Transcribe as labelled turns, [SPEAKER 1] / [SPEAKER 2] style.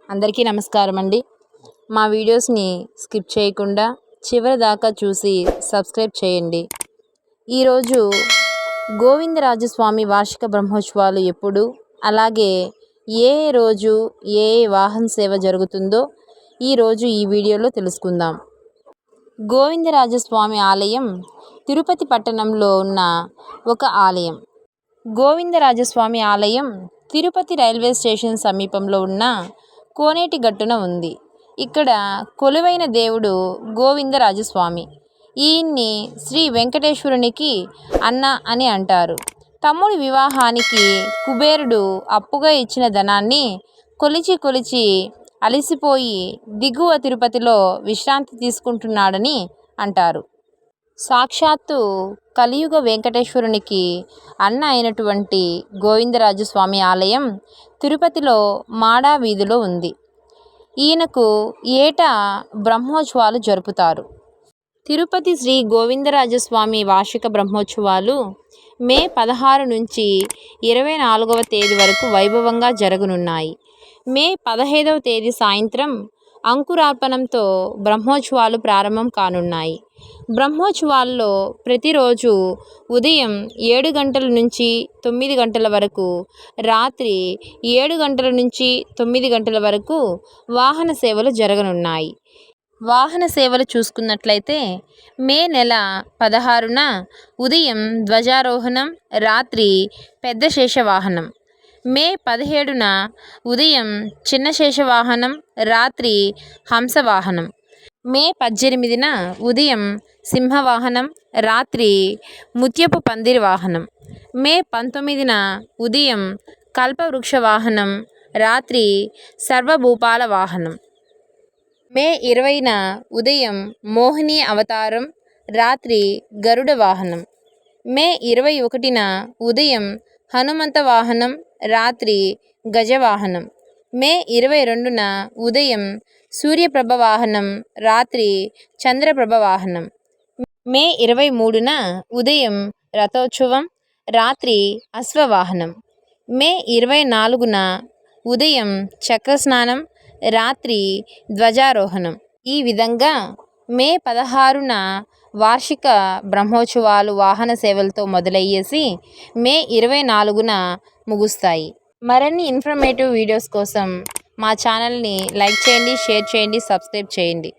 [SPEAKER 1] అందరికీ నమస్కారం అండి. మా వీడియోస్ని స్కిప్ చేయకుండా చివరి దాకా చూసి సబ్స్క్రైబ్ చేయండి. ఈరోజు గోవిందరాజస్వామి వార్షిక బ్రహ్మోత్సవాలు ఎప్పుడు, అలాగే ఏ రోజు ఏ వాహన సేవ జరుగుతుందో ఈరోజు ఈ వీడియోలో తెలుసుకుందాం. గోవిందరాజస్వామి ఆలయం తిరుపతి పట్టణంలో ఉన్న ఒక ఆలయం. గోవిందరాజస్వామి ఆలయం తిరుపతి రైల్వే స్టేషన్ సమీపంలో ఉన్న కోనేటి గట్టున ఉంది. ఇక్కడ కొలువైన దేవుడు గోవిందరాజస్వామి. ఈయన్ని శ్రీ వెంకటేశ్వరునికి అన్న అని అంటారు. తమ్ముడి వివాహానికి కుబేరుడు అప్పుగా ఇచ్చిన ధనాన్ని కొలిచి కొలిచి అలసిపోయి దిగువ తిరుపతిలో విశ్రాంతి తీసుకుంటున్నాడని అంటారు. సాక్షాత్తు కలియుగ వెంకటేశ్వరునికి అన్న అయినటువంటి గోవిందరాజస్వామి ఆలయం తిరుపతిలో మాడా వీధిలో ఉంది. ఈయనకు ఏటా బ్రహ్మోత్సవాలు జరుపుతారు. తిరుపతి శ్రీ గోవిందరాజస్వామి వార్షిక బ్రహ్మోత్సవాలు మే 16 నుంచి 24వ తేదీ వరకు వైభవంగా జరగనున్నాయి. మే 15వ తేదీ సాయంత్రం అంకురార్పణంతో బ్రహ్మోత్సవాలు ప్రారంభం కానున్నాయి. బ్రహ్మోత్సవాల్లో ప్రతిరోజు ఉదయం 7 గంటల నుంచి 9 గంటల వరకు, రాత్రి 7 గంటల నుంచి 9 గంటల వరకు వాహన సేవలు జరగనున్నాయి. వాహన సేవలు చూసుకున్నట్లయితే మే నెల 16న ఉదయం ధ్వజారోహణం, రాత్రి పెద్ద శేషవాహనం. మే 17న ఉదయం చిన్న శేషవాహనం, రాత్రి హంసవాహనం. మే 18న ఉదయం సింహవాహనం, రాత్రి ముత్యపు పందిరి వాహనం. మే 19న ఉదయం కల్పవృక్ష వాహనం, రాత్రి సర్వభూపాల వాహనం. మే 20న ఉదయం మోహిని అవతారం, రాత్రి గరుడ వాహనం. మే 21న ఉదయం హనుమంత వాహనం, రాత్రి గజవాహనం. మే 22న ఉదయం సూర్యప్రభ వాహనం, రాత్రి చంద్రప్రభ వాహనం. మే 23న ఉదయం రథోత్సవం, రాత్రి అశ్వవాహనం. మే 24న ఉదయం చక్రస్నానం, రాత్రి ధ్వజారోహణం. ఈ విధంగా మే 16న వార్షిక బ్రహ్మోత్సవాలు వాహన సేవలతో మొదలయ్యేసి మే 24న ముగుస్తాయి. మరిన్ని ఇన్ఫర్మేటివ్ వీడియోస్ కోసం మా ఛానల్ని లైక్ చేయండి, షేర్ చేయండి, సబ్స్క్రైబ్ చేయండి.